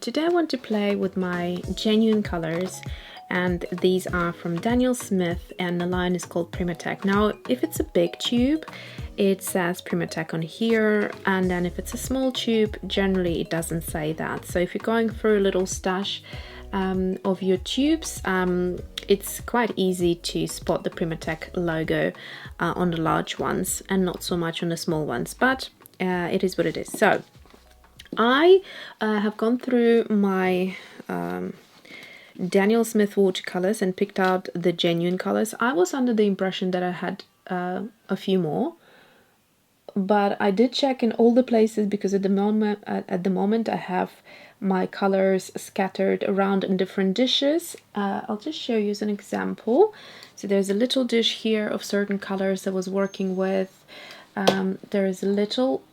today I want to play with my genuine colors, and these are from Daniel Smith and the line is called Primatek. Now if it's a big tube it says Primatek on here, and then if it's a small tube generally it doesn't say that. So if you're going through a little stash of your tubes, it's quite easy to spot the Primatek logo on the large ones and not so much on the small ones, but it is what it is. So I have gone through my Daniel Smith watercolors and picked out the genuine colors. I was under the impression that I had a few more, but I did check in all the places because at the moment I have my colors scattered around in different dishes. I'll just show you as an example. So there's a little dish here of certain colors I was working with. There is a little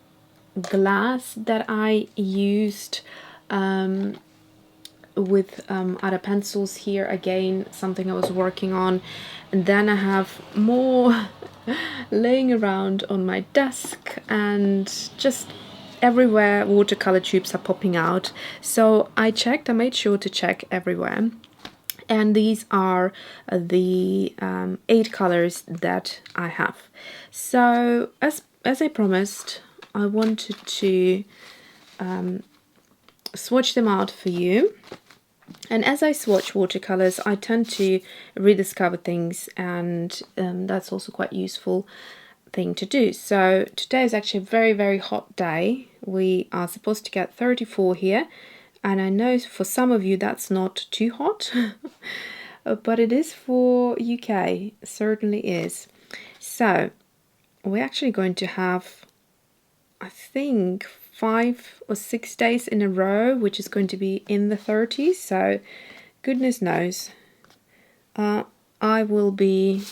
glass that I used with other pencils here, again something I was working on, and then I have more laying around on my desk, and just everywhere watercolor tubes are popping out. So I made sure to check everywhere, and these are the 8 colors that I have. So as I promised, I wanted to swatch them out for you. And as I swatch watercolors, I tend to rediscover things, and that's also quite useful thing to do. So today is actually a very, very hot day. We are supposed to get 34 here, and I know for some of you that's not too hot, but it is for UK, it certainly is. So we're actually going to have, I think, 5 or 6 days in a row, which is going to be in the 30s. So goodness knows, I will be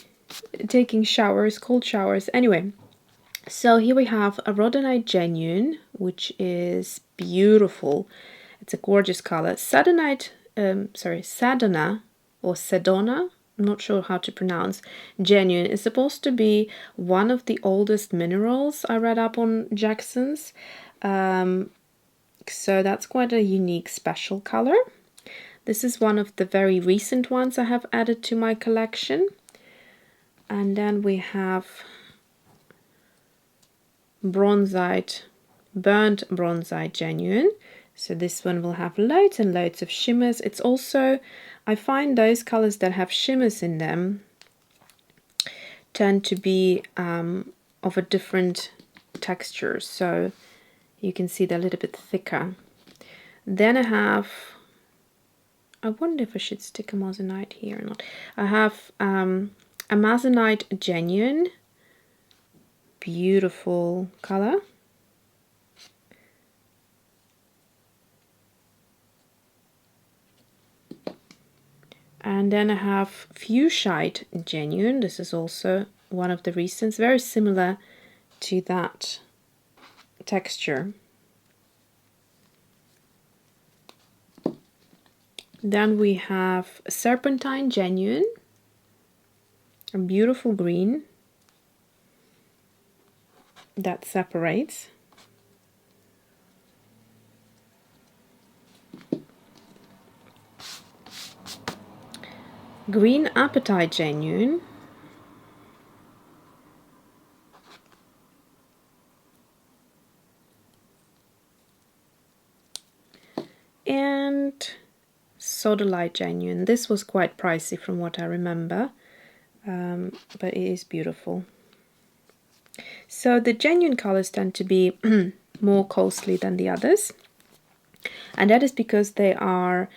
taking showers, cold showers. Anyway, so here we have a Rhodonite Genuine, which is beautiful. It's a gorgeous color. Sedona or Sedona, I'm not sure how to pronounce. Genuine is supposed to be one of the oldest minerals I read up on Jackson's. So that's quite a unique, special color. This is one of the very recent ones I have added to my collection. And then we have Bronzite, burnt Bronzite Genuine. So this one will have loads and loads of shimmers. It's also, I find those colors that have shimmers in them tend to be of a different texture. So you can see they're a little bit thicker. Then I have, I wonder if I should stick a Moissanite here or not. I have a Moissanite Genuine, beautiful color. And then I have Fuchsite Genuine. This is also one of the recents, very similar to that texture. Then we have Serpentine Genuine, a beautiful green that separates. Green Apatite Genuine. And Sodalite Genuine. This was quite pricey from what I remember, but it is beautiful. So the genuine colors tend to be more costly than the others, and that is because they are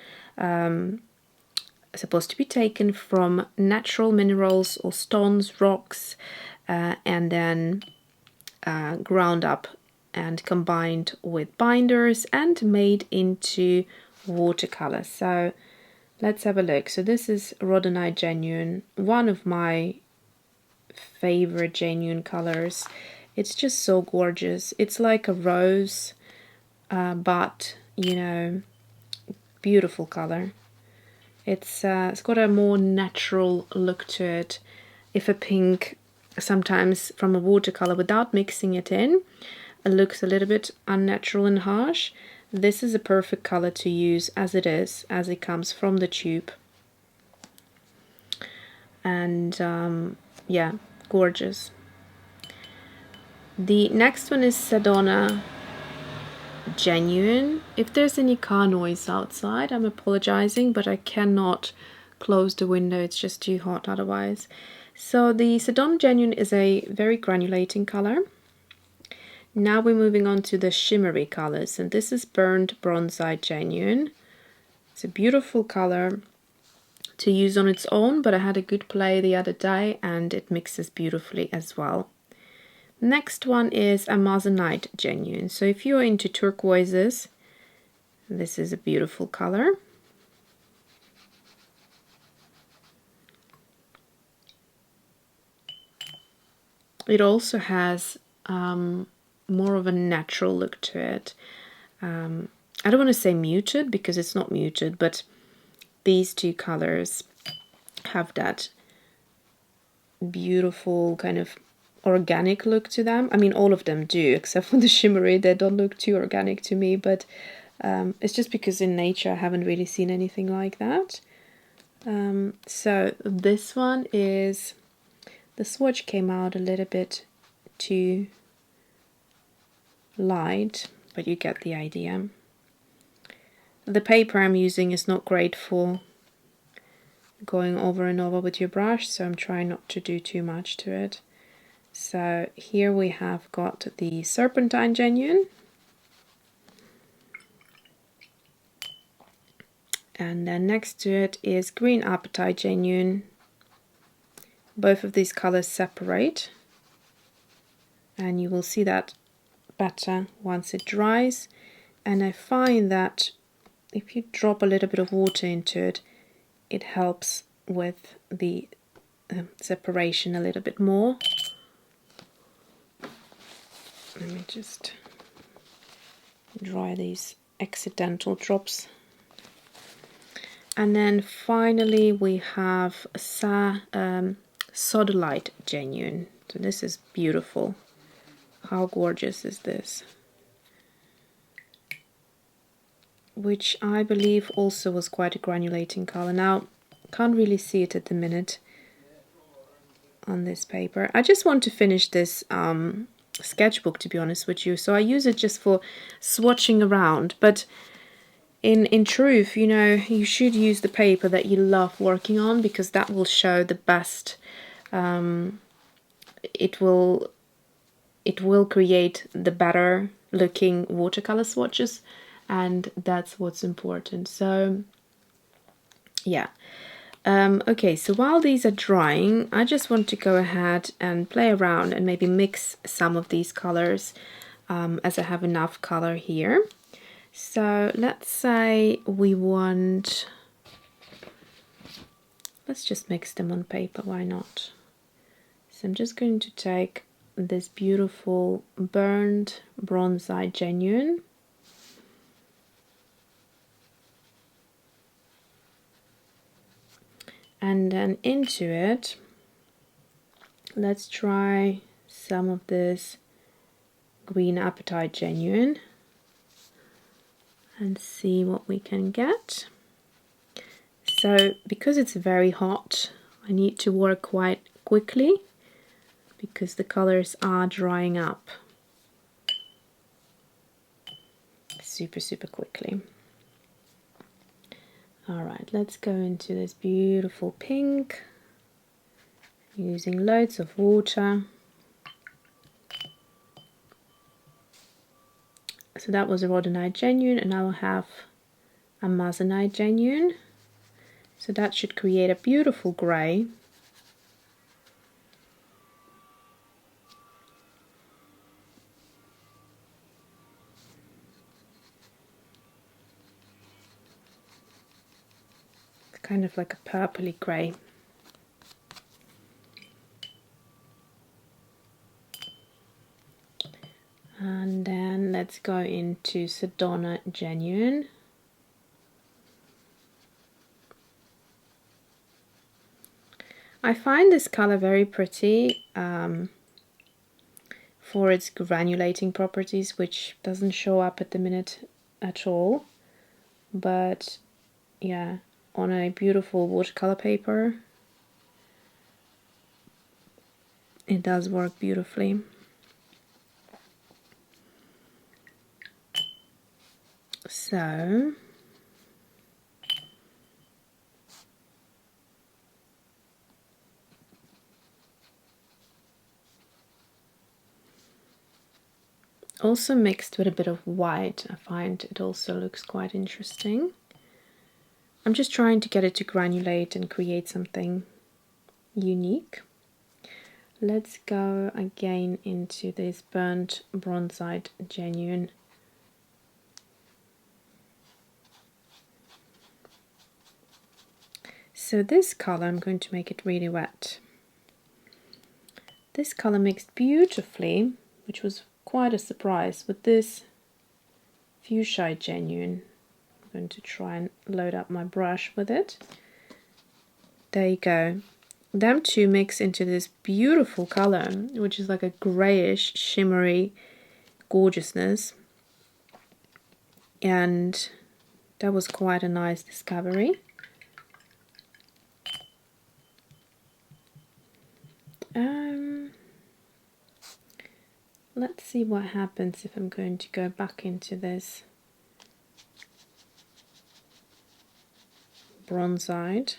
supposed to be taken from natural minerals or stones, rocks, and then ground up and combined with binders and made into watercolor. So let's have a look. So this is Rhodonite Genuine, one of my favorite genuine colors. It's just so gorgeous. It's like a rose, but you know, beautiful color. It's got a more natural look to it. If a pink, sometimes from a watercolor without mixing it in, it looks a little bit unnatural and harsh, This is a perfect color to use as it is, as it comes from the tube. And yeah, gorgeous. The next one is Sedona Genuine. If there's any car noise outside, I'm apologizing, but I cannot close the window, it's just too hot otherwise. So the Sedona Genuine is a very granulating color. Now we're moving on to the shimmery colors, and this is Burnt Bronzite Genuine. It's a beautiful color to use on its own, but I had a good play the other day and it mixes beautifully as well. Next one is Amazonite Genuine. So if you're into turquoises, this is a beautiful color. It also has more of a natural look to it. I don't want to say muted because it's not muted, but these two colors have that beautiful kind of organic look to them. I mean, all of them do, except for the shimmery. They don't look too organic to me, but it's just because in nature I haven't really seen anything like that. So this one is, the swatch came out a little bit too light, but you get the idea. The paper I'm using is not great for going over and over with your brush, so I'm trying not to do too much to it. So here we have got the Serpentine Genuine. And then next to it is Green Apatite Genuine. Both of these colors separate, and you will see that better once it dries. And I find that if you drop a little bit of water into it, it helps with the separation a little bit more. Let me just dry these accidental drops. And then finally we have Sodalite Genuine. So this is beautiful. How gorgeous is this? Which I believe also was quite a granulating color. Now, can't really see it at the minute on this paper. I just want to finish this sketchbook, to be honest with you. So I use it just for swatching around. But in truth, you know, you should use the paper that you love working on, because that will show the best. It will create the better looking watercolor swatches, and that's what's important. So yeah, okay, so while these are drying, I just want to go ahead and play around and maybe mix some of these colors, as I have enough color here. So let's say we want, let's just mix them on paper, why not? So I'm just going to take this beautiful Burnt Bronzite Genuine. And then into it, let's try some of this Green Apatite Genuine and see what we can get. So because it's very hot, I need to work quite quickly because the colors are drying up super quickly. Alright, let's go into this beautiful pink using loads of water. So that was a Rhodonite Genuine, and I will have a Amazonite Genuine. So that should create a beautiful grey. Kind of like a purpley grey. And then let's go into Sedona Genuine. I find this color very pretty for its granulating properties, which doesn't show up at the minute at all, but yeah, on a beautiful watercolor paper it does work beautifully. So also mixed with a bit of white, I find it also looks quite interesting. I'm just trying to get it to granulate and create something unique. Let's go again into this burnt bronzite genuine. So this color, I'm going to make it really wet. This color mixed beautifully, which was quite a surprise, with this Fuchsite genuine. I'm going to try and load up my brush with it. There you go. Them two mix into this beautiful color, which is like a grayish, shimmery gorgeousness. And that was quite a nice discovery. Let's see what happens if I'm going to go back into this bronzite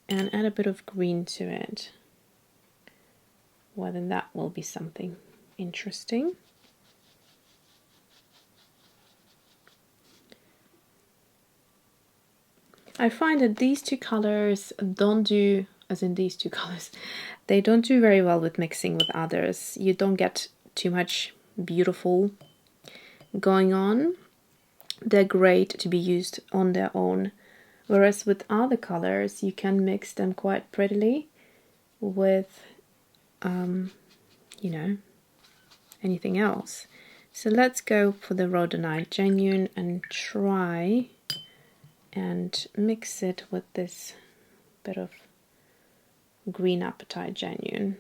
and add a bit of green to it. Whether that will be something interesting. I find that these two colors don't do, as in these two colors, they don't do very well with mixing with others. You don't get too much beautiful going on. They're great to be used on their own. Whereas with other colors, you can mix them quite prettily with, you know, anything else. So let's go for the Rhodonite genuine and try and mix it with this bit of green Apatite genuine.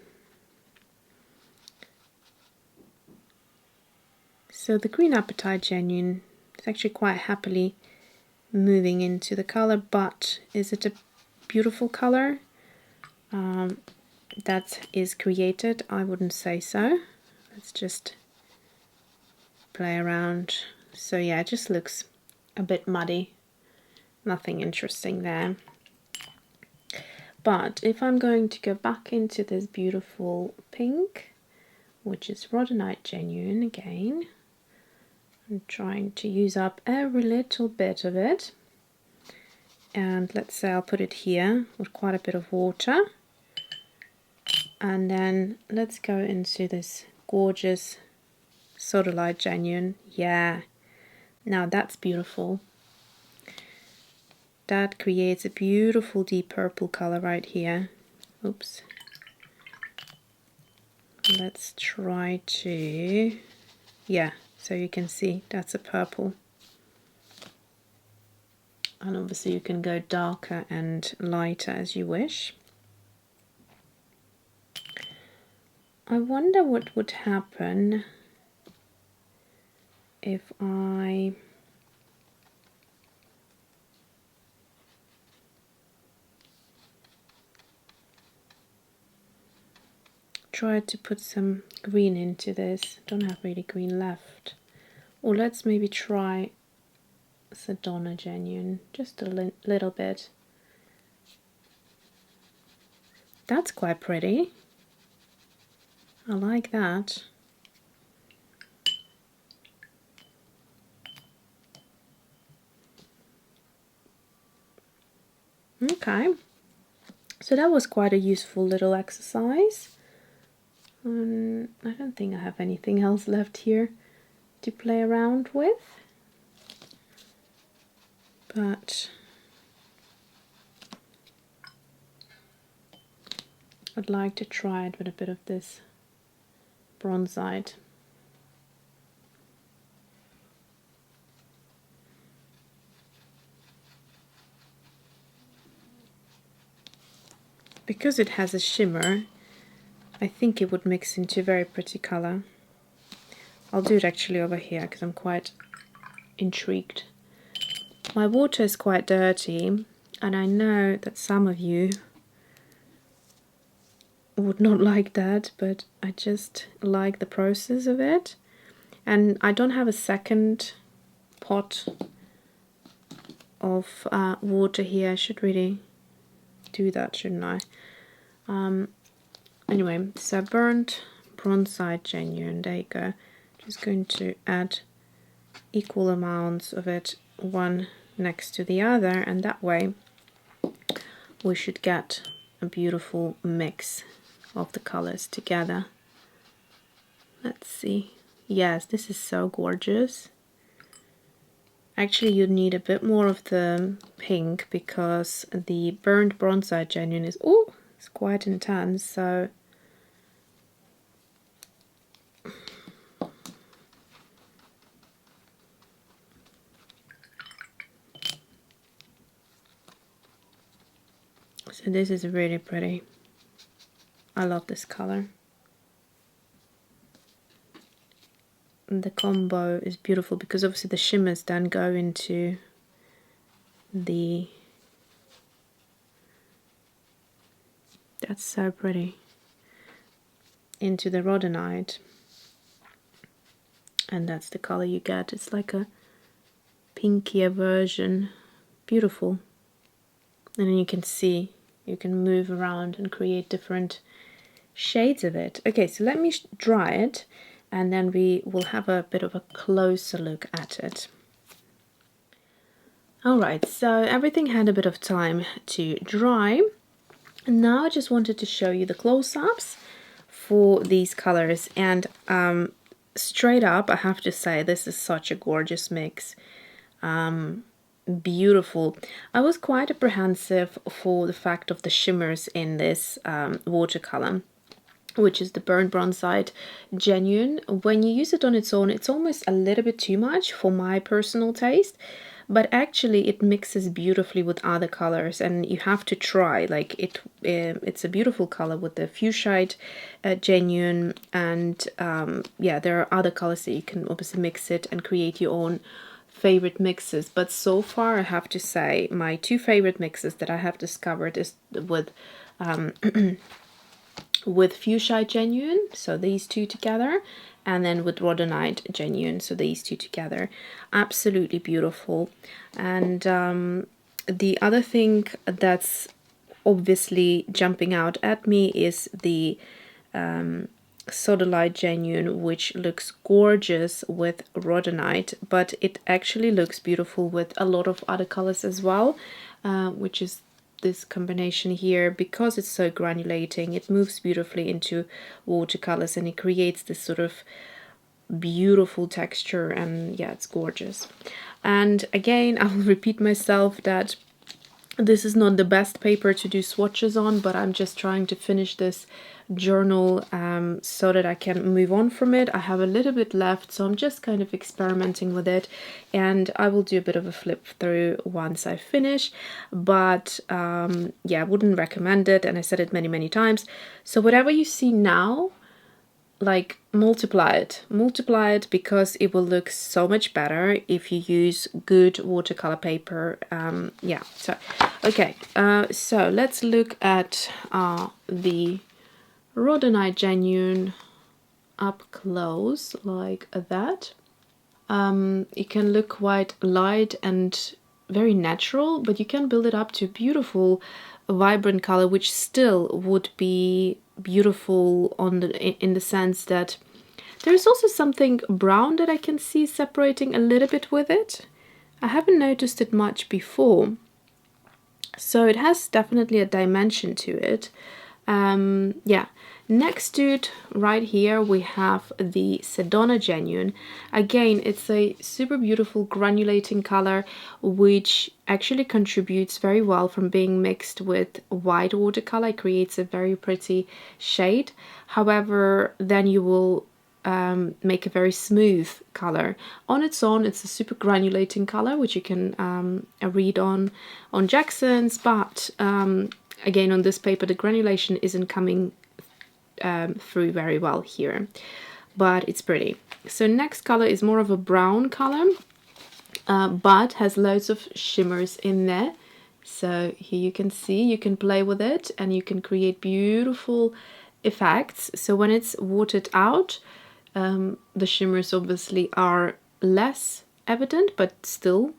So the green Apatite genuine is actually quite happily moving into the color, but is it a beautiful color that is created? I wouldn't say so. Let's just play around. So yeah, it just looks a bit muddy. Nothing interesting there. But if I'm going to go back into this beautiful pink, which is Rhodonite genuine again, I'm trying to use up every little bit of it. And let's say I'll put it here with quite a bit of water. And then let's go into this gorgeous Sodalite genuine. Yeah, now that's beautiful. That creates a beautiful deep purple color right here. Oops. Let's try to, yeah, so you can see that's a purple. And obviously you can go darker and lighter as you wish. I wonder what would happen if I tried to put some green into this. Don't have really green left. Or let's maybe try Sedona genuine, just a little bit. That's quite pretty. I like that. Okay, so that was quite a useful little exercise. I don't think I have anything else left here to play around with, but I'd like to try it with a bit of this bronzite. Because it has a shimmer, I think it would mix into a very pretty color. I'll do it actually over here because I'm quite intrigued. My water is quite dirty, and I know that some of you would not like that, but I just like the process of it. And I don't have a second pot of water here. I should really do that, shouldn't I? Anyway, so burnt bronzite genuine, there you go. Just going to add equal amounts of it, one next to the other, and that way we should get a beautiful mix of the colors together. Let's see. Yes, this is so gorgeous. Actually, you need a bit more of the pink because the burnt bronzite genuine is, oh, it's quite intense, so this is really pretty. I love this color. And the combo is beautiful because obviously the shimmers then go into the... That's so pretty. Into the Rhodonite. And that's the color you get. It's like a pinkier version. Beautiful. And then you can see, you can move around and create different shades of it. Okay, so let me dry it, and then we will have a bit of a closer look at it. Alright, so everything had a bit of time to dry. And now I just wanted to show you the close-ups for these colors. And straight up, I have to say, this is such a gorgeous mix. Beautiful. I was quite apprehensive for the fact of the shimmers in this watercolor, which is the burnt bronzite genuine. When you use it on its own, it's almost a little bit too much for my personal taste, but actually it mixes beautifully with other colors, and you have to try. Like it's a beautiful color with the Fuchsite genuine, and yeah, there are other colors that you can obviously mix it and create your own favorite mixes. But so far I have to say my two favorite mixes that I have discovered is with with Fuchsite genuine, so these two together, and then with Rhodonite genuine, so these two together. Absolutely beautiful. And the other thing that's obviously jumping out at me is the Sodalite genuine, which looks gorgeous with Rhodonite, but it actually looks beautiful with a lot of other colors as well, which is this combination here. Because it's so granulating, it moves beautifully into watercolors and it creates this sort of beautiful texture, and yeah, it's gorgeous. And again, I will repeat myself that this is not the best paper to do swatches on, but I'm just trying to finish this journal so that I can move on from it. I have a little bit left, so I'm just kind of experimenting with it, and I will do a bit of a flip through once I finish. But yeah, I wouldn't recommend it, and I said it many times. So whatever you see now, like multiply it, because it will look so much better if you use good watercolor paper. Yeah, so okay, so let's look at the Rhodonite genuine up close like that. It can look quite light and very natural, but you can build it up to a beautiful vibrant color, which still would be beautiful on the in the sense that there's also something brown that I can see separating a little bit with it. I haven't noticed it much before, so it has definitely a dimension to it. Yeah, next to it right here we have the Sedona genuine. Again, it's a super beautiful granulating color, which actually contributes very well from being mixed with white watercolor. It creates a very pretty shade. However, then you will make a very smooth color. On its own, it's a super granulating color, which you can read on Jackson's, but again, on this paper, the granulation isn't coming through very well here, but it's pretty. So next color is more of a brown color, but has loads of shimmers in there. So here you can see, you can play with it and you can create beautiful effects. So when it's watered out, the shimmers obviously are less evident, but still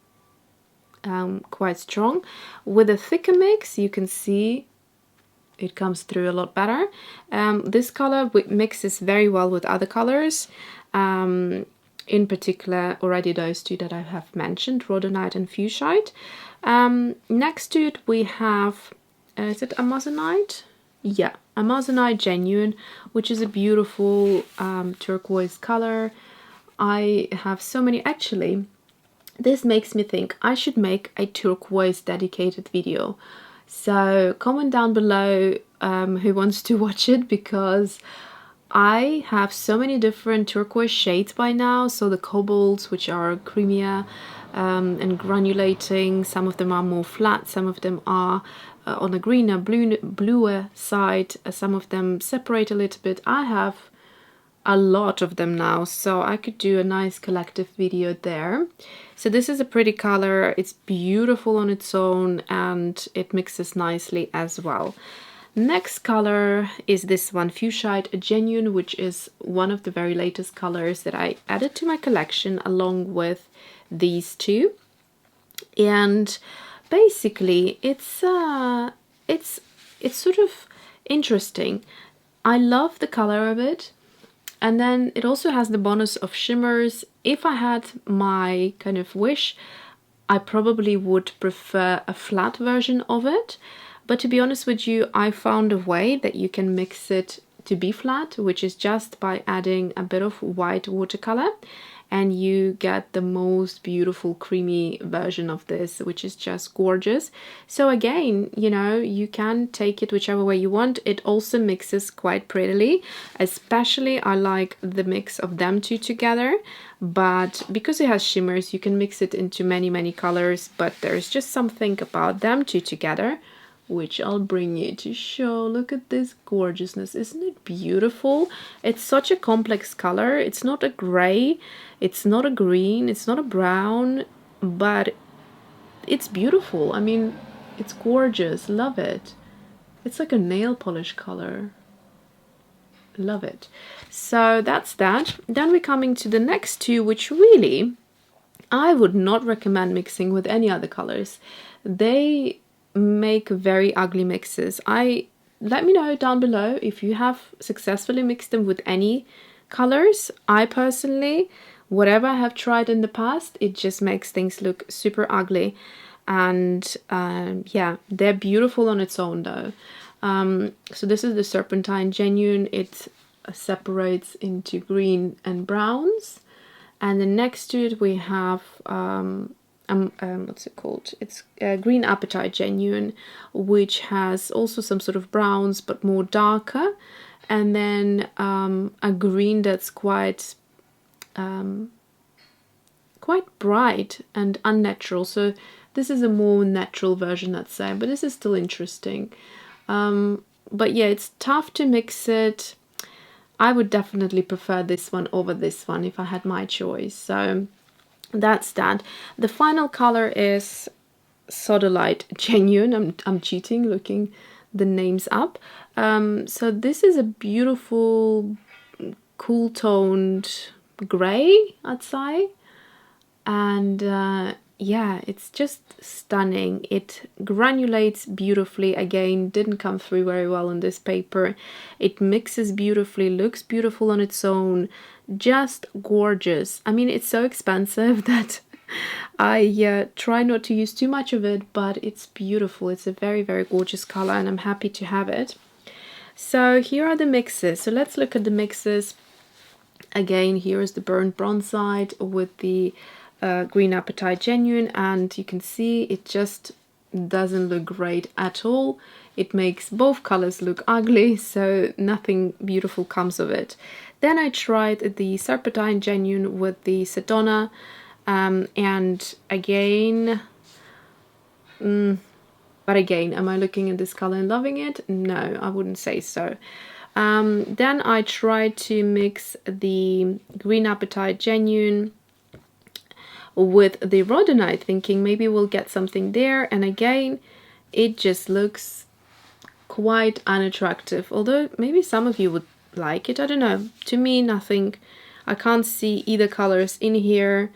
quite strong. With a thicker mix, you can see it comes through a lot better. This color mixes very well with other colors. In particular, already those two that I have mentioned, Rhodonite and Fuchsite. Next to it we have, is it Amazonite? Yeah, Amazonite Genuine, which is a beautiful turquoise color. I have so many, actually, this makes me think I should make a turquoise dedicated video. So comment down below who wants to watch it, because I have so many different turquoise shades by now. So the cobalts, which are creamier and granulating, some of them are more flat, some of them are on the greener, bluer side, some of them separate a little bit. I have a lot of them now, so I could do a nice collective video there. So this is a pretty color, it's beautiful on its own and it mixes nicely as well. Next color is this one, Fuchsite Genuine, which is one of the very latest colors that I added to my collection along with these two. And basically it's sort of interesting. I love the color of it, and then it also has the bonus of shimmers. If I had my kind of wish, I probably would prefer a flat version of it. But to be honest with you, I found a way that you can mix it to be flat, which is just by adding a bit of white watercolor, and you get the most beautiful creamy version of this, which is just gorgeous. So again, you know, you can take it whichever way you want. It also mixes quite prettily, especially I like the mix of them two together, but because it has shimmers, you can mix it into many colors, but there's just something about them two together which I'll bring you to show. Look at this gorgeousness. Isn't it beautiful? It's such a complex color. It's not a gray, it's not a green, it's not a brown, but it's beautiful. I mean, it's gorgeous. Love it. It's like a nail polish color. Love it. So that's that. Then we're coming to the next two, which really I would not recommend mixing with any other colors. They make very ugly mixes. Let me know down below if you have successfully mixed them with any colors. I personally, whatever I have tried in the past, it just makes things look super ugly. And yeah, they're beautiful on its own though. So this is the Serpentine Genuine. It separates into green and browns, and then next to it we have what's it called? It's Green Apatite Genuine, which has also some sort of browns but more darker, and then a green that's quite bright and unnatural. So this is a more natural version, let's say, but this is still interesting. But yeah, it's tough to mix it. I would definitely prefer this one over this one if I had my choice. So that's that. The final color is Sodalite Genuine. I'm cheating, looking the names up. So this is a beautiful, cool toned gray, I'd say. And yeah, it's just stunning. It granulates beautifully. Again, didn't come through very well on this paper. It mixes beautifully, looks beautiful on its own. Just gorgeous. I mean, it's so expensive that I try not to use too much of it, but it's beautiful. It's a very gorgeous color, and I'm happy to have it. So here are the mixes. So let's look at the mixes. Again, here is the burnt bronzite with the Green Apatite Genuine, and you can see it just doesn't look great at all. It makes both colors look ugly, so nothing beautiful comes of it. Then I tried the Serpentine Genuine with the Sedona, and again, but again, am I looking at this color and loving it? No, I wouldn't say so. Then I tried to mix the Green Apatite Genuine with the Rhodonite, thinking maybe we'll get something there, and again it just looks quite unattractive, although maybe some of you would like it. I don't know. To me, nothing. I can't see either colors in here.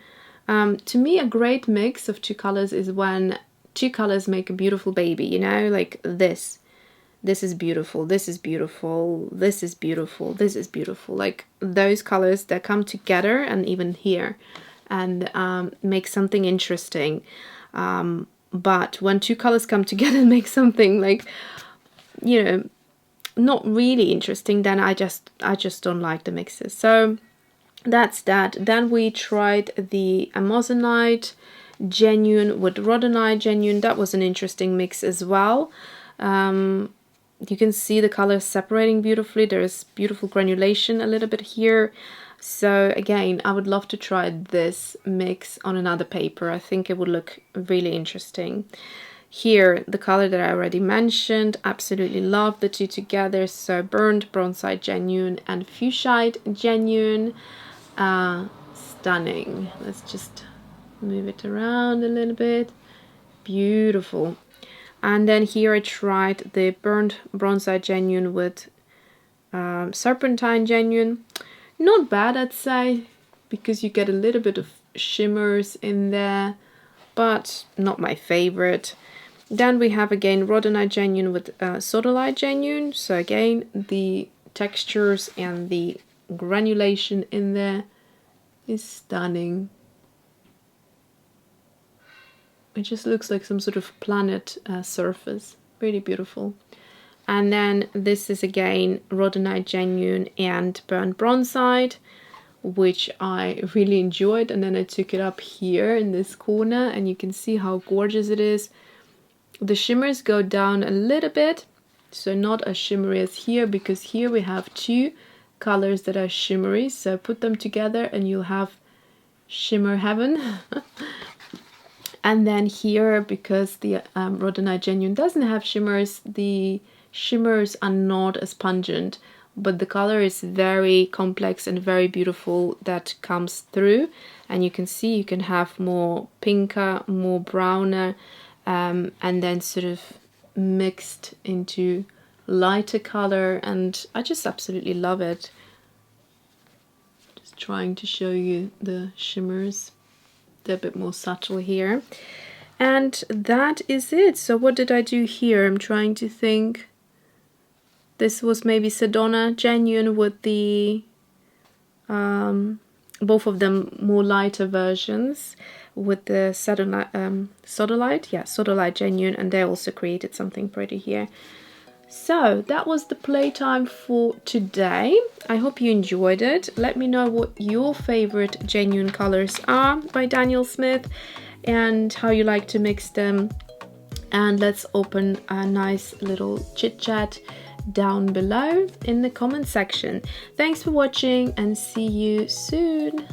To me, a great mix of two colors is when two colors make a beautiful baby, you know, like this. This is beautiful, this is beautiful, this is beautiful, this is beautiful. Like those colors that come together, and even here, and make something interesting. But when two colors come together and make something like, you know, not really interesting, then I just don't like the mixes. So that's that. Then we tried the Amazonite Genuine with Rhodonite Genuine. That was an interesting mix as well. You can see the colors separating beautifully. There's beautiful granulation a little bit here. So again, I would love to try this mix on another paper. I think it would look really interesting. Here, the color that I already mentioned, absolutely love the two together. So Burnt Bronzite Genuine and Fuchsite Genuine. Stunning. Let's just move it around a little bit. Beautiful. And then here I tried the Burnt Bronzite Genuine with Serpentine Genuine. Not bad, I'd say, because you get a little bit of shimmers in there, but not my favorite. Then we have again Rhodonite Genuine with Sodalite Genuine. So again, the textures and the granulation in there is stunning. It just looks like some sort of planet surface. Really beautiful. And then this is again Rhodonite Genuine and Burnt Bronzite, which I really enjoyed. And then I took it up here in this corner, and you can see how gorgeous it is. The shimmers go down a little bit, so not as shimmery as here, because here we have two colors that are shimmery. So put them together and you'll have shimmer heaven. And then here, because the Rhodonite Genuine doesn't have shimmers, the shimmers are not as pungent, but the color is very complex and very beautiful that comes through. And you can see you can have more pinker, more browner, and then sort of mixed into lighter color, and I just absolutely love it. Just trying to show you the shimmers. They're a bit more subtle here. And that is it. So what did I do here? I'm trying to think. This was maybe Sedona Genuine with the both of them more lighter versions with the Sodalite. Yeah, Sodalite Genuine, and they also created something pretty here. So that was the playtime for today. I hope you enjoyed it. Let me know what your favorite genuine colors are by Daniel Smith and how you like to mix them. And let's open a nice little chit chat down below in the comment section. Thanks for watching and see you soon.